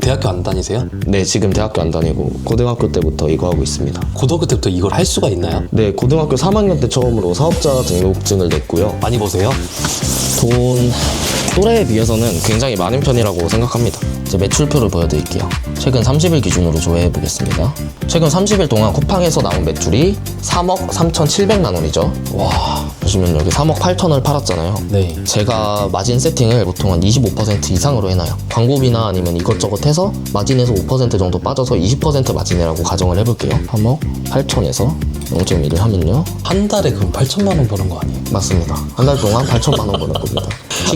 대학교 안 다니세요? 네, 지금 대학교 안 다니고 고등학교 때부터 이거 하고 있습니다. 고등학교 때부터 이걸 할 수가 있나요? 네, 고등학교 3학년 때 처음으로 사업자 등록증을 냈고요. 많이 버세요? 돈 또래에 비해서는 굉장히 많은 편이라고 생각합니다. 이제 매출표를 보여드릴게요. 최근 30일 기준으로 조회해 보겠습니다. 최근 30일 동안 쿠팡에서 나온 매출이 3억 3,700만 원이죠. 와. 보시면 여기 3억 8천을 팔았잖아요. 네. 제가 마진 세팅을 보통 한 25% 이상으로 해놔요. 광고비나 아니면 이것저것 해서 마진에서 5% 정도 빠져서 20% 마진이라고 가정을 해볼게요. 3억 8천에서 0.1을 하면요. 한 달에 그럼 8천만 원 버는 거 아니에요? 맞습니다. 한 달 동안 8천만 원 버는 겁니다.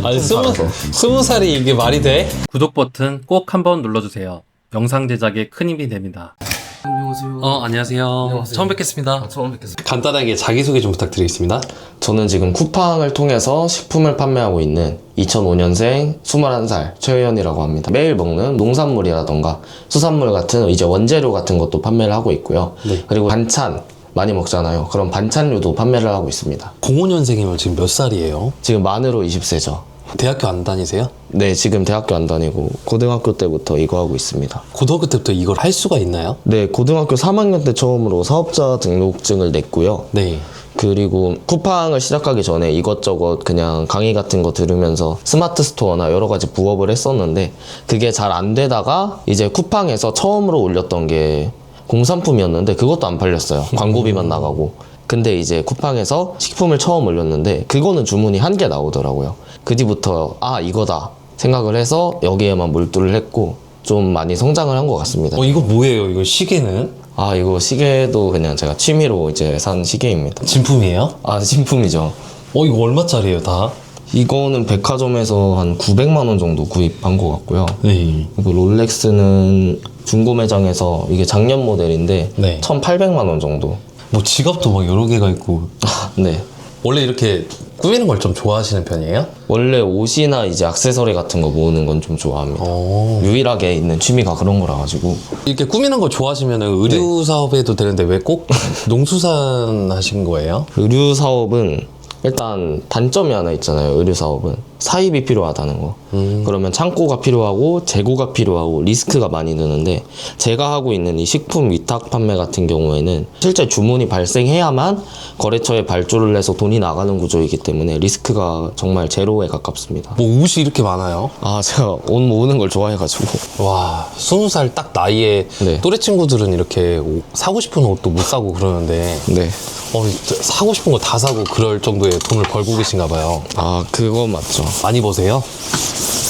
아니, 식품 팔아서. 20살이 이게 말이 돼? 구독 버튼 꼭 한번 눌러주세요. 영상 제작에 큰 힘이 됩니다. 안녕하세요. 안녕하세요. 안녕하세요. 처음 뵙겠습니다. 처음 뵙겠습니다. 간단하게 자기소개 좀 부탁드리겠습니다. 저는 지금 쿠팡을 통해서 식품을 판매하고 있는 2005년생 21살 최혜연이라고 합니다. 매일 먹는 농산물이라던가 수산물 같은 이제 원재료 같은 것도 판매를 하고 있고요. 네. 그리고 반찬 많이 먹잖아요. 그런 반찬류도 판매를 하고 있습니다. 05년생이면 지금 몇 살이에요? 지금 만으로 20세죠. 대학교 안 다니세요? 네, 지금 대학교 안 다니고 고등학교 때부터 이거 하고 있습니다. 고등학교 때부터 이걸 할 수가 있나요? 네, 고등학교 3학년 때 처음으로 사업자 등록증을 냈고요. 네. 그리고 쿠팡을 시작하기 전에 이것저것 그냥 강의 같은 거 들으면서 스마트 스토어나 여러 가지 부업을 했었는데 그게 잘 안 되다가 이제 쿠팡에서 처음으로 올렸던 게 공산품이었는데 그것도 안 팔렸어요. 광고비만 나가고. 근데 이제 쿠팡에서 식품을 처음 올렸는데 그거는 주문이 한 개 나오더라고요. 그 뒤부터 이거다 생각을 해서 여기에만 몰두를 했고 좀 많이 성장을 한 것 같습니다. 이거 뭐예요? 이거 시계는? 이거 시계도 그냥 제가 취미로 이제 산 시계입니다. 진품이에요? 신품이죠. 이거 얼마짜리예요, 다? 이거는 백화점에서 한 900만 원 정도 구입한 것 같고요. 네. 그리고 롤렉스는 중고 매장에서 이게 작년 모델인데 네. 1,800만 원 정도. 뭐 지갑도 막 여러 개가 있고. 네. 원래 이렇게 꾸미는 걸 좀 좋아하시는 편이에요? 원래 옷이나 이제 액세서리 같은 거 모으는 건 좀 좋아합니다. 유일하게 있는 취미가 그런 거라 가지고. 이렇게 꾸미는 거 좋아하시면 의류 사업해도 되는데 왜 꼭 농수산 하신 거예요? 의류 사업은 일단 단점이 하나 있잖아요. 의류 사업은 사입이 필요하다는 거. 그러면 창고가 필요하고 재고가 필요하고 리스크가 많이 드는데 제가 하고 있는 이 식품 위탁 판매 같은 경우에는 실제 주문이 발생해야만 거래처에 발주를 해서 돈이 나가는 구조이기 때문에 리스크가 정말 제로에 가깝습니다. 뭐 옷이 이렇게 많아요? 제가 옷 모으는 걸 좋아해가지고. 와, 20살 딱 나이에 네. 또래 친구들은 이렇게 사고 싶은 옷도 못 사고 그러는데 네. 사고 싶은 거 다 사고 그럴 정도의 돈을 벌고 계신가 봐요. 그거 맞죠. 많이 버세요?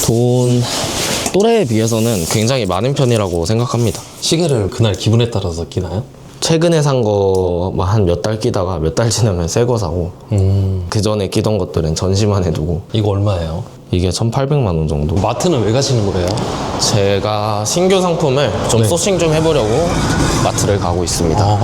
돈 또래에 비해서는 굉장히 많은 편이라고 생각합니다. 시계를 그날 기분에 따라서 끼나요? 최근에 산 거 한 몇 달 끼다가 몇 달 지나면 새 거 사고 그 전에 끼던 것들은 전시만 해두고 이거 얼마예요? 이게 1,800만 원 정도. 마트는 왜 가시는 거예요? 제가 신규 상품을 좀 네. 소싱 좀 해보려고 마트를 가고 있습니다.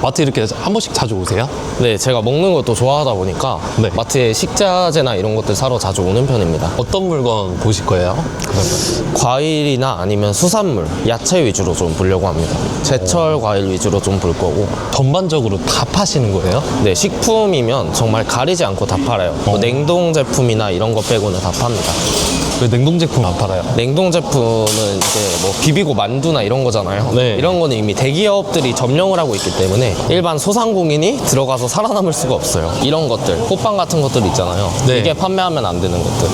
마트 이렇게 한 번씩 자주 오세요? 네, 제가 먹는 것도 좋아하다 보니까 네. 마트에 식자재나 이런 것들 사러 자주 오는 편입니다. 어떤 물건 보실 거예요? 그러면 과일이나 아니면 수산물, 야채 위주로 좀 보려고 합니다. 제철 과일 위주로 좀 볼 거고. 전반적으로 다 파시는 거예요? 네, 식품이면 정말 가리지 않고 다 팔아요. 뭐 냉동 제품이나 이런 거 빼고는 다 팝니다. 왜 냉동 제품 안 팔아요? 냉동 제품은 이제 뭐 비비고 만두나 이런 거잖아요. 네. 이런 거는 이미 대기업들이 점령을 하고 있기 때문에 일반 소상공인이 들어가서 살아남을 수가 없어요. 이런 것들, 호빵 같은 것들 있잖아요. 네. 이게 판매하면 안 되는 것들.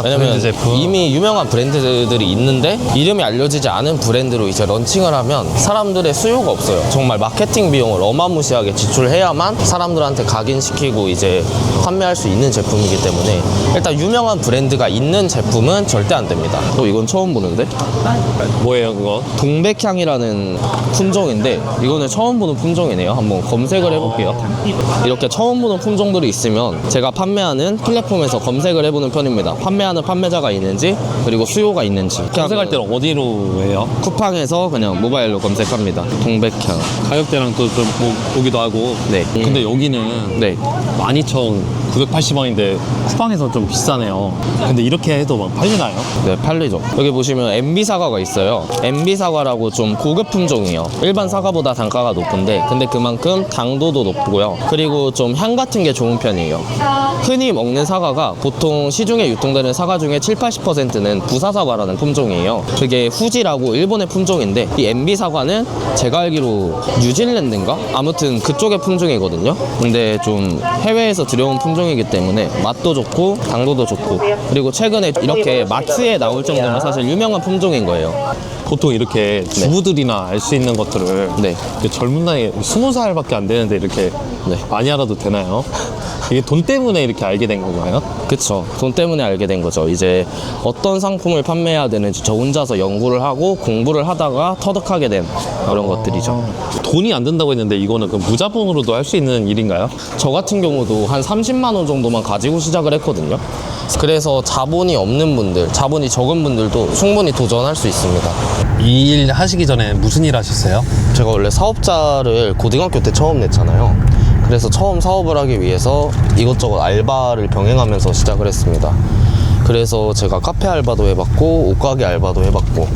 왜냐면 브랜드 제품. 이미 유명한 브랜드들이 있는데 이름이 알려지지 않은 브랜드로 이제 런칭을 하면 사람들의 수요가 없어요. 정말 마케팅 비용을 어마무시하게 지출해야만 사람들한테 각인시키고 이제 판매할 수 있는 제품이기 때문에 일단 유명한 브랜드가 있는 제품은 절대 안 됩니다. 이건 처음 보는데? 뭐예요 그거? 동백향이라는 품종인데 이거는 처음 보는 품종이네요. 한번 검색을 해볼게요. 이렇게 처음 보는 품종들이 있으면 제가 판매하는 플랫폼에서 검색을 해보는 편입니다. 판매하는 판매자가 있는지 그리고 수요가 있는지. 검색할 때는 어디로 해요? 쿠팡에서 그냥 모바일로 검색합니다. 동백향. 가격대랑 또 좀 보기도 하고. 네. 근데 여기는 네. 12,900원 980원인데 쿠팡에서 좀 비싸네요. 근데 이렇게 해도 막 팔리나요? 네, 팔리죠. 여기 보시면 MB 사과가 있어요. MB 사과라고 좀 고급 품종이에요. 일반 사과보다 단가가 높은데, 근데 그만큼 당도도 높고요. 그리고 좀 향 같은 게 좋은 편이에요. 흔히 먹는 사과가 보통 시중에 유통되는 사과 중에 7-80%는 부사 사과라는 품종이에요. 그게 후지라고 일본의 품종인데, 이 MB 사과는 제가 알기로 뉴질랜드인가? 아무튼 그쪽의 품종이거든요. 근데 좀 해외에서 들여온 품종이기 때문에 맛도 좋고 당도도 좋고, 그리고 최근에 이렇게 마트에 나올 정도면 사실 유명한 품종인 거예요. 보통 이렇게 주부들이나 알 수 있는 것들을 네. 이렇게 젊은 나이 20살밖에 안 되는데 이렇게 네. 많이 알아도 되나요? 이게 돈 때문에 이렇게 알게 된 건가요? 그쵸. 돈 때문에 알게 된 거죠. 이제 어떤 상품을 판매해야 되는지 저 혼자서 연구를 하고 공부를 하다가 터득하게 된 그런 것들이죠. 돈이 안 든다고 했는데 이거는 그 무자본으로도 할 수 있는 일인가요? 저 같은 경우도 한 30만 원 정도만 가지고 시작을 했거든요. 그래서 자본이 없는 분들, 자본이 적은 분들도 충분히 도전할 수 있습니다. 이 일 하시기 전에 무슨 일 하셨어요? 제가 원래 사업자를 고등학교 때 처음 냈잖아요. 그래서 처음 사업을 하기 위해서 이것저것 알바를 병행하면서 시작을 했습니다. 그래서 제가 카페 알바도 해봤고, 옷가게 알바도 해봤고,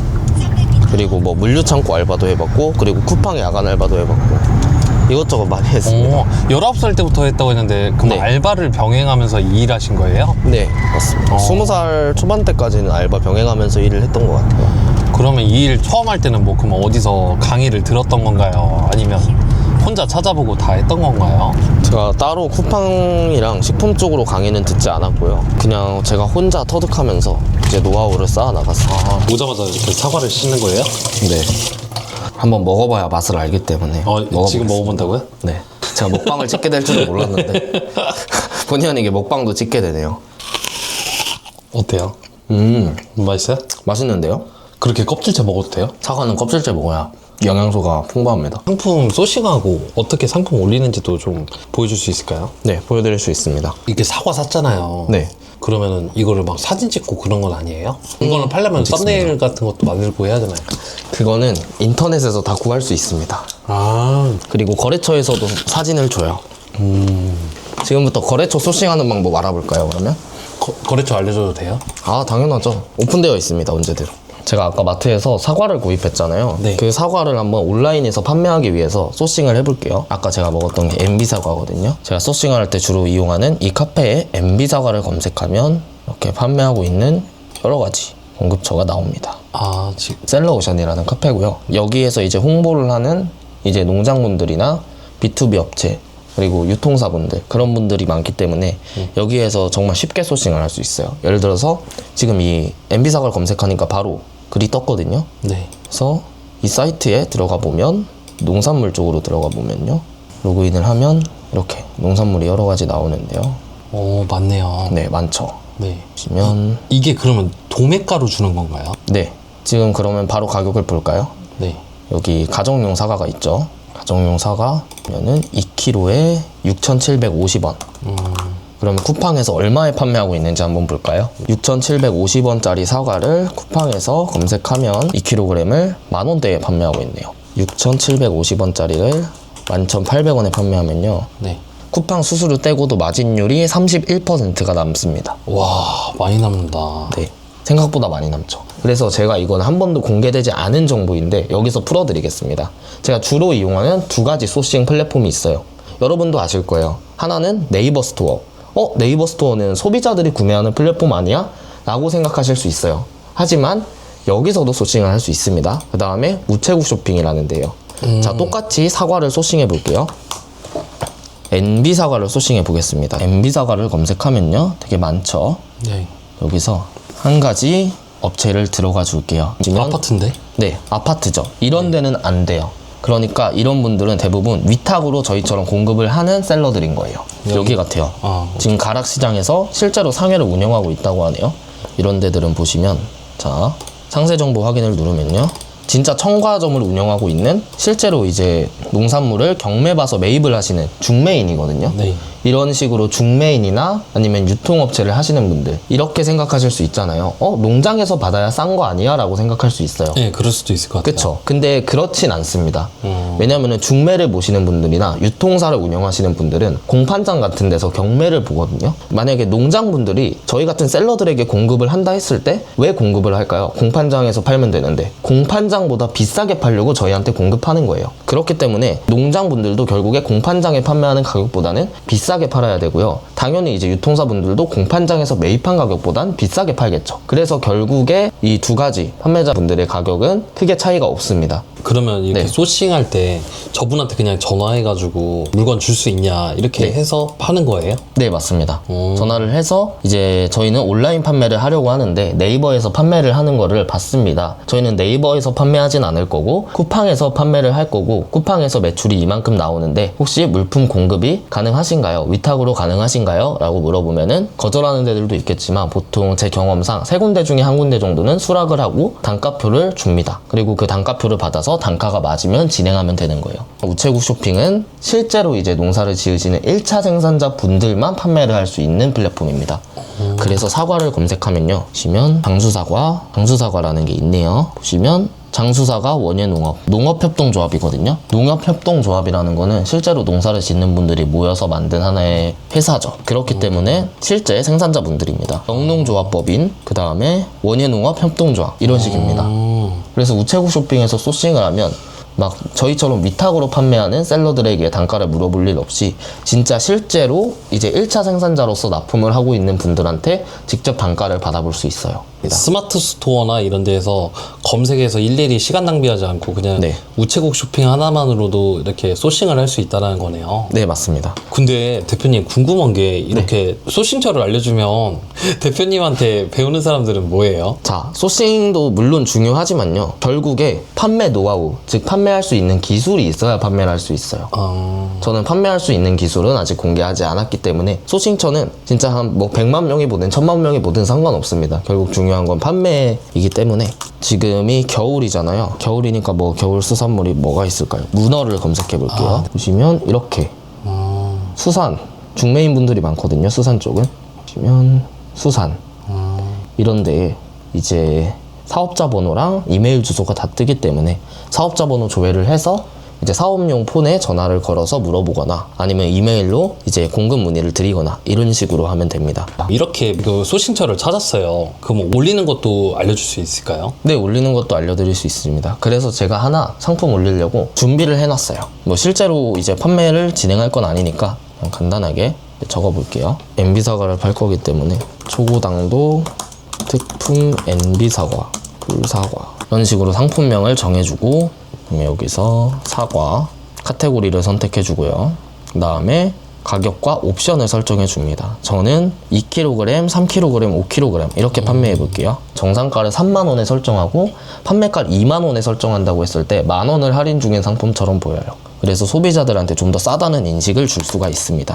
그리고 뭐 물류창고 알바도 해봤고, 그리고 쿠팡 야간 알바도 해봤고, 이것저것 많이 했습니다. 19살 때부터 했다고 했는데 그럼 네. 알바를 병행하면서 이 일 하신 거예요? 네, 맞습니다. 20살 초반 때까지는 알바 병행하면서 일을 했던 것 같아요. 그러면 이 일 처음 할 때는 뭐 그럼 어디서 강의를 들었던 건가요? 아니면 혼자 찾아보고 다 했던 건가요? 제가 따로 쿠팡이랑 식품 쪽으로 강의는 듣지 않았고요. 그냥 제가 혼자 터득하면서 이제 노하우를 쌓아 나갔어요. 오자마자 이렇게 사과를 씻는 거예요? 네. 한번 먹어봐야 맛을 알기 때문에. 지금 먹어보겠습니다. 먹어본다고요? 네. 제가 먹방을 찍게 될 줄은 몰랐는데 본의 아니게 먹방도 찍게 되네요. 어때요? 맛있어요? 맛있는데요? 그렇게 껍질째 먹어도 돼요? 사과는 껍질째 먹어야 영양소가 풍부합니다. 상품 소싱하고 어떻게 상품 올리는지도 좀 보여줄 수 있을까요? 네, 보여드릴 수 있습니다. 이게 사과 샀잖아요. 네. 그러면은 이거를 막 사진 찍고 그런 건 아니에요? 이거는 팔려면 썸네일 같은 것도 만들고 해야 되나요? 그거는 인터넷에서 다 구할 수 있습니다. 아, 그리고 거래처에서도 사진을 줘요. 지금부터 거래처 소싱하는 방법 알아볼까요, 그러면? 거래처 알려줘도 돼요? 아, 당연하죠. 오픈되어 있습니다, 언제든. 제가 아까 마트에서 사과를 구입했잖아요. 네. 그 사과를 한번 온라인에서 판매하기 위해서 소싱을 해볼게요. 아까 제가 먹었던 게 MB 사과거든요. 제가 소싱을 할 때 주로 이용하는 이 카페에 MB 사과를 검색하면 이렇게 판매하고 있는 여러 가지 공급처가 나옵니다. 아, 지금 셀러오션이라는 카페고요. 여기에서 이제 홍보를 하는 이제 농장분들이나 B2B 업체, 그리고 유통사분들, 그런 분들이 많기 때문에 여기에서 정말 쉽게 소싱을 할 수 있어요. 예를 들어서 지금 이 MB 사과를 검색하니까 바로 글이 떴거든요. 네. 그래서 이 사이트에 들어가 보면 농산물 쪽으로 들어가 보면요, 로그인을 하면 이렇게 농산물이 여러 가지 나오는데요. 오, 맞네요. 네, 많죠. 네. 보시면 이게 그러면 도매가로 주는 건가요? 네, 지금 그러면 바로 가격을 볼까요? 네. 여기 가정용 사과가 있죠. 가정용 사과면은 2kg에 6,750원. 그러면 쿠팡에서 얼마에 판매하고 있는지 한번 볼까요? 6,750원짜리 사과를 쿠팡에서 검색하면 2kg을 만원대에 판매하고 있네요. 6,750원짜리를 11,800원에 판매하면요, 네. 쿠팡 수수료 떼고도 마진율이 31%가 남습니다. 와, 많이 남는다. 네, 생각보다 많이 남죠. 그래서 제가 이건 한 번도 공개되지 않은 정보인데 여기서 풀어드리겠습니다. 제가 주로 이용하는 두 가지 소싱 플랫폼이 있어요. 여러분도 아실 거예요. 하나는 네이버 스토어. 네이버 스토어는 소비자들이 구매하는 플랫폼 아니야? 라고 생각하실 수 있어요. 하지만 여기서도 소싱을 할 수 있습니다. 그 다음에 우체국 쇼핑이라는 데요. 자, 똑같이 사과를 소싱해 볼게요. NB 사과를 소싱해 보겠습니다. NB 사과를 검색하면요, 되게 많죠. 네. 여기서 한 가지 업체를 들어가 줄게요. 아파트인데? 네, 아파트죠. 이런 데는 안 돼요. 그러니까 이런 분들은 대부분 위탁으로 저희처럼 공급을 하는 셀러들인 거예요. 여기 같아요. 지금 가락시장에서 실제로 상회를 운영하고 있다고 하네요. 이런 데들은 보시면, 자, 상세 정보 확인을 누르면요, 진짜 첨가점을 운영하고 있는, 실제로 이제 농산물을 경매 봐서 매입을 하시는 중매인이거든요. 네. 이런 식으로 중매인이나 아니면 유통업체를 하시는 분들 이렇게 생각하실 수 있잖아요. 농장에서 받아야 싼 거 아니야? 라고 생각할 수 있어요. 네, 그럴 수도 있을 것 같아요. 그쵸. 근데 그렇진 않습니다. 왜냐면은 중매를 보시는 분들이나 유통사를 운영하시는 분들은 공판장 같은 데서 경매를 보거든요. 만약에 농장분들이 저희 같은 셀러들에게 공급을 한다 했을 때 왜 공급을 할까요? 공판장에서 팔면 되는데 공판장보다 비싸게 팔려고 저희한테 공급하는 거예요. 그렇기 때문에 농장분들도 결국에 공판장에 판매하는 가격보다는 비싸게 팔아야 되고요. 당연히 이제 유통사분들도 공판장에서 매입한 가격보단 비싸게 팔겠죠. 그래서 결국에 이 두 가지 판매자분들의 가격은 크게 차이가 없습니다. 그러면 이렇게 네. 소싱할 때 저분한테 그냥 전화해가지고 물건 줄 수 있냐 이렇게 네. 해서 파는 거예요? 네, 맞습니다. 전화를 해서 이제 저희는 온라인 판매를 하려고 하는데 네이버에서 판매를 하는 거를 봤습니다. 저희는 네이버에서 판매하진 않을 거고 쿠팡에서 판매를 할 거고 쿠팡에서 매출이 이만큼 나오는데 혹시 물품 공급이 가능하신가요? 위탁으로 가능하신가요? 라고 물어보면은 거절하는 데들도 있겠지만 보통 제 경험상 3군데 중에 1군데 정도는 수락을 하고 단가표를 줍니다. 그리고 그 단가표를 받아서 단가가 맞으면 진행하면 되는 거예요. 우체국 쇼핑은 실제로 이제 농사를 지으시는 1차 생산자 분들만 판매를 할 수 있는 플랫폼입니다. 그래서 사과를 검색하면요. 보시면 장수사과라는 게 있네요. 보시면 장수사가 원예농업, 농업협동조합이거든요. 농업협동조합이라는 거는 실제로 농사를 짓는 분들이 모여서 만든 하나의 회사죠. 그렇기 때문에 실제 생산자분들입니다. 영농조합법인, 그 다음에 원예농업협동조합 이런 식입니다. 그래서 우체국 쇼핑에서 소싱을 하면 막 저희처럼 위탁으로 판매하는 셀러들에게 단가를 물어볼 일 없이 진짜 실제로 이제 1차 생산자로서 납품을 하고 있는 분들한테 직접 단가를 받아볼 수 있어요. 스마트 스토어나 이런 데에서 검색해서 일일이 시간 낭비하지 않고 그냥 네. 우체국 쇼핑 하나만으로도 이렇게 소싱을 할 수 있다는 거네요. 네, 맞습니다. 근데 대표님 궁금한 게 이렇게 소싱처를 알려주면 대표님한테 배우는 사람들은 뭐예요? 자, 소싱도 물론 중요하지만요. 결국에 판매 노하우, 즉 판매할 수 있는 기술이 있어야 판매를 할 수 있어요. 저는 판매할 수 있는 기술은 아직 공개하지 않았기 때문에 소싱처는 진짜 한 뭐 100만 명이 보든 1000만 명이 보든 상관없습니다. 결국 중요한 건 판매이기 때문에 지금이 겨울이잖아요. 겨울이니까 뭐 겨울 수산물이 뭐가 있을까요? 문어를 검색해 볼게요. 보시면 이렇게 수산, 중매인 분들이 많거든요. 수산 쪽은. 보시면 수산 이런데 이제 사업자 번호랑 이메일 주소가 다 뜨기 때문에 사업자 번호 조회를 해서 이제 사업용 폰에 전화를 걸어서 물어보거나 아니면 이메일로 이제 공급 문의를 드리거나 이런 식으로 하면 됩니다. 이렇게 그 소싱처를 찾았어요. 그럼 올리는 것도 알려줄 수 있을까요? 네, 올리는 것도 알려드릴 수 있습니다. 그래서 제가 하나 상품 올리려고 준비를 해놨어요. 뭐 실제로 이제 판매를 진행할 건 아니니까 그냥 간단하게 적어볼게요. NB사과를 팔 거기 때문에 초고당도 특품 NB사과, 굴사과 이런 식으로 상품명을 정해주고 여기서 사과 카테고리를 선택해주고요. 그 다음에 가격과 옵션을 설정해 줍니다. 저는 2kg, 3kg, 5kg 이렇게 판매해 볼게요. 정상가를 3만원에 설정하고 판매가를 2만원에 설정한다고 했을 때 만원을 할인 중인 상품처럼 보여요. 그래서 소비자들한테 좀 더 싸다는 인식을 줄 수가 있습니다.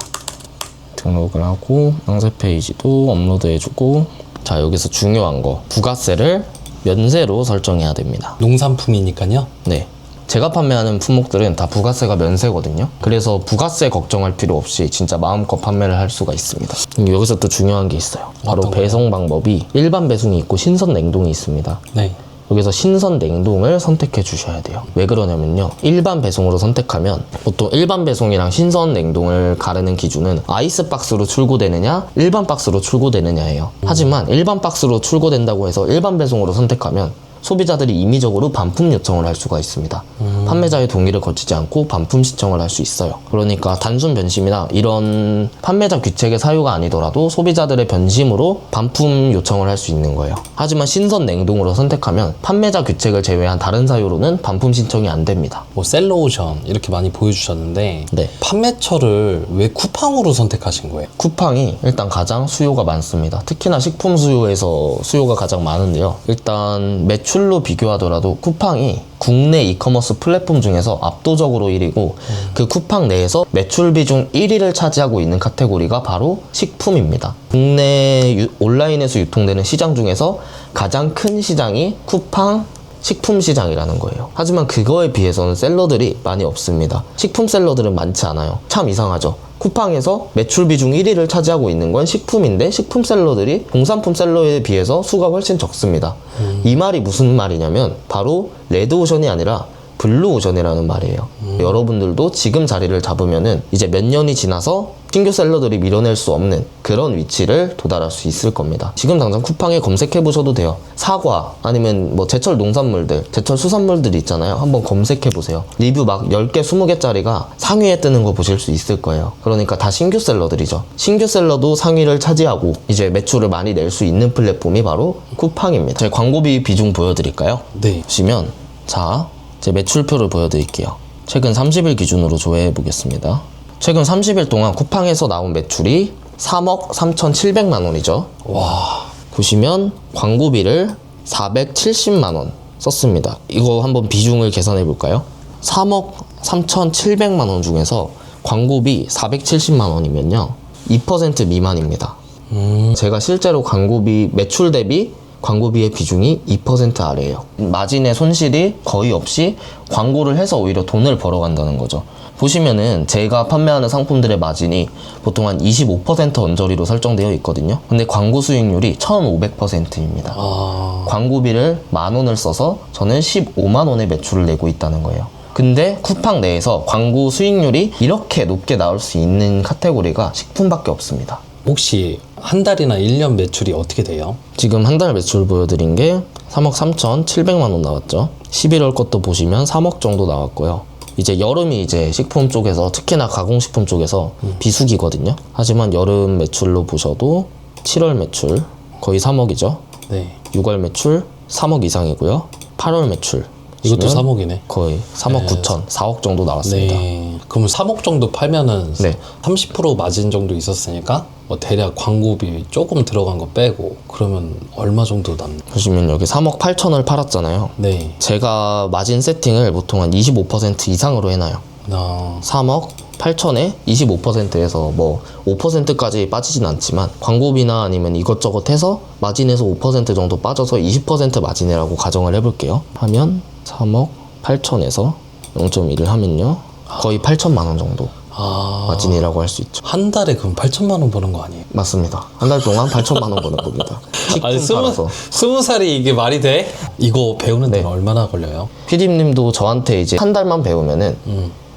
등록을 하고 상세 페이지도 업로드해 주고 자, 여기서 중요한 거 부가세를 면세로 설정해야 됩니다. 농산품이니까요. 네. 제가 판매하는 품목들은 다 부가세가 면세거든요. 그래서 부가세 걱정할 필요 없이 진짜 마음껏 판매를 할 수가 있습니다. 여기서 또 중요한 게 있어요. 바로 어떤 거요? 배송 방법이 일반 배송이 있고 신선 냉동이 있습니다. 네. 여기서 신선 냉동을 선택해 주셔야 돼요. 왜 그러냐면요. 일반 배송으로 선택하면 보통 일반 배송이랑 신선 냉동을 가르는 기준은 아이스박스로 출고되느냐 일반 박스로 출고되느냐예요. 하지만 일반 박스로 출고된다고 해서 일반 배송으로 선택하면 소비자들이 임의적으로 반품 요청을 할 수가 있습니다. 판매자의 동의를 거치지 않고 반품 신청을 할 수 있어요. 그러니까 단순 변심이나 이런 판매자 규칙의 사유가 아니더라도 소비자들의 변심으로 반품 요청을 할 수 있는 거예요. 하지만 신선 냉동으로 선택하면 판매자 규칙을 제외한 다른 사유로는 반품 신청이 안 됩니다. 뭐 셀러오션 이렇게 많이 보여주셨는데 네. 판매처를 왜 쿠팡으로 선택하신 거예요? 쿠팡이 일단 가장 수요가 많습니다. 특히나 식품 수요에서 수요가 가장 많은데요. 일단 매출로 비교하더라도 쿠팡이 국내 이커머스 플랫폼 중에서 압도적으로 1위고 그 쿠팡 내에서 매출 비중 1위를 차지하고 있는 카테고리가 바로 식품입니다. 국내 온라인에서 유통되는 시장 중에서 가장 큰 시장이 쿠팡 식품 시장이라는 거예요. 하지만 그거에 비해서는 셀러들이 많이 없습니다. 식품 셀러들은 많지 않아요. 참 이상하죠. 쿠팡에서 매출 비중 1위를 차지하고 있는 건 식품인데 식품 셀러들이 공산품 셀러에 비해서 수가 훨씬 적습니다. 이 말이 무슨 말이냐면 바로 레드오션이 아니라 블루오션이라는 말이에요. 여러분들도 지금 자리를 잡으면은 이제 몇 년이 지나서 신규 셀러들이 밀어낼 수 없는 그런 위치를 도달할 수 있을 겁니다. 지금 당장 쿠팡에 검색해 보셔도 돼요. 사과 아니면 뭐 제철 농산물들, 제철 수산물들이 있잖아요. 한번 검색해 보세요. 리뷰 막 10개, 20개짜리가 상위에 뜨는 거 보실 수 있을 거예요. 그러니까 다 신규 셀러들이죠. 신규 셀러도 상위를 차지하고 이제 매출을 많이 낼 수 있는 플랫폼이 바로 쿠팡입니다. 제 광고비 비중 보여드릴까요? 네. 보시면 자, 제 매출표를 보여드릴게요. 최근 30일 기준으로 조회해 보겠습니다. 최근 30일 동안 쿠팡에서 나온 매출이 3억 3,700만 원이죠. 와. 보시면 광고비를 470만 원 썼습니다. 이거 한번 비중을 계산해 볼까요? 3억 3,700만 원 중에서 광고비 470만 원이면요. 2% 미만입니다. 제가 실제로 광고비 매출 대비 광고비의 비중이 2% 아래예요. 마진의 손실이 거의 없이 광고를 해서 오히려 돈을 벌어간다는 거죠. 보시면은 제가 판매하는 상품들의 마진이 보통 한 25% 언저리로 설정되어 있거든요. 근데 광고 수익률이 1,500%입니다. 광고비를 10,000원을 써서 저는 15만 원의 매출을 내고 있다는 거예요. 근데 쿠팡 내에서 광고 수익률이 이렇게 높게 나올 수 있는 카테고리가 식품밖에 없습니다. 혹시 한 달이나 1년 매출이 어떻게 돼요? 지금 한 달 매출 보여드린 게 3억 3,700만 원 나왔죠. 11월 것도 보시면 3억 정도 나왔고요. 이제 여름이 이제 식품 쪽에서 특히나 가공식품 쪽에서 비수기거든요. 하지만 여름 매출로 보셔도 7월 매출 거의 3억이죠. 네. 6월 매출 3억 이상이고요. 8월 매출 이것도 보시면 3억이네. 거의 3억 네. 9천, 4억 정도 나왔습니다. 네. 그럼 3억 정도 팔면은 네. 30% 마진 정도 있었으니까 뭐 대략 광고비 조금 들어간 거 빼고 그러면 얼마 정도 남나요? 보시면 여기 3억 8천을 팔았잖아요. 네. 제가 마진 세팅을 보통 한 25% 이상으로 해놔요. 3억 8천에 25%에서 뭐 5%까지 빠지진 않지만 광고비나 아니면 이것저것 해서 마진에서 5% 정도 빠져서 20% 마진이라고 가정을 해볼게요. 하면 3억 8천에서 0.1을 하면요. 거의 8천만 원 정도 마진이라고 할 수 있죠. 한 달에 그럼 8천만 원 버는 거 아니에요? 맞습니다. 한 달 동안 8천만 원 버는 겁니다. 아니 식품 팔아서. 20살이 이게 말이 돼? 이거 배우는 데는 네. 얼마나 걸려요? PD님도 저한테 이제 한 달만 배우면은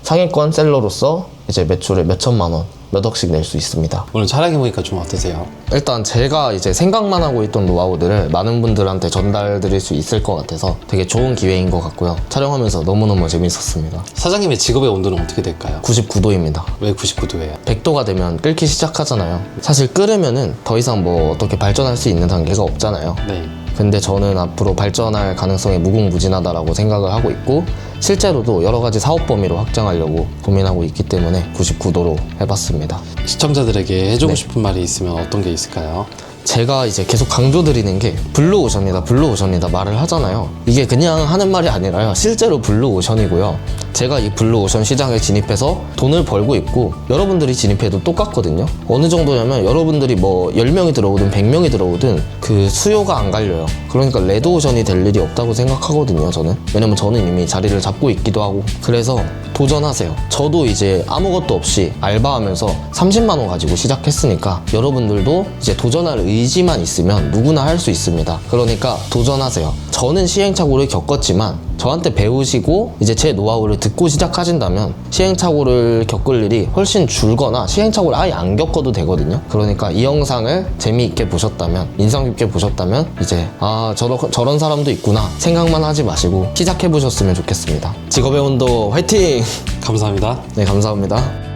상위권 셀러로서 이제 매출을 몇 천만 원, 몇 억씩 낼 수 있습니다. 오늘 촬영해보니까 좀 어떠세요? 일단 제가 이제 생각만 하고 있던 노하우들을 많은 분들한테 전달 드릴 수 있을 것 같아서 되게 좋은 기회인 것 같고요. 촬영하면서 너무너무 재밌었습니다. 사장님의 직업의 온도는 어떻게 될까요? 99도입니다. 왜 99도예요? 100도가 되면 끓기 시작하잖아요. 사실 끓으면은 더 이상 뭐 어떻게 발전할 수 있는 단계가 없잖아요. 네. 근데 저는 앞으로 발전할 가능성이 무궁무진하다라고 생각을 하고 있고 실제로도 여러 가지 사업 범위로 확장하려고 고민하고 있기 때문에 99도로 해봤습니다. 시청자들에게 해주고 네. 싶은 말이 있으면 어떤 게 있을까요? 제가 이제 계속 강조드리는 게 블루오션이다 블루오션이다 말을 하잖아요. 이게 그냥 하는 말이 아니라요. 실제로 블루오션이고요. 제가 이 블루오션 시장에 진입해서 돈을 벌고 있고 여러분들이 진입해도 똑같거든요. 어느 정도냐면 여러분들이 뭐 10명이 들어오든 100명이 들어오든 그 수요가 안 갈려요. 그러니까 레드오션이 될 일이 없다고 생각하거든요. 저는. 왜냐면 저는 이미 자리를 잡고 있기도 하고. 그래서 도전하세요. 저도 이제 아무것도 없이 알바하면서 30만 원 가지고 시작했으니까 여러분들도 이제 도전할 의지만 있으면 누구나 할 수 있습니다. 그러니까 도전하세요. 저는 시행착오를 겪었지만 저한테 배우시고 이제 제 노하우를 듣고 시작하신다면 시행착오를 겪을 일이 훨씬 줄거나 시행착오를 아예 안 겪어도 되거든요. 그러니까 이 영상을 재미있게 보셨다면 인상 깊게 보셨다면 이제 아 저런 사람도 있구나 생각만 하지 마시고 시작해 보셨으면 좋겠습니다. 직업의 온도 화이팅! 감사합니다. 네, 감사합니다.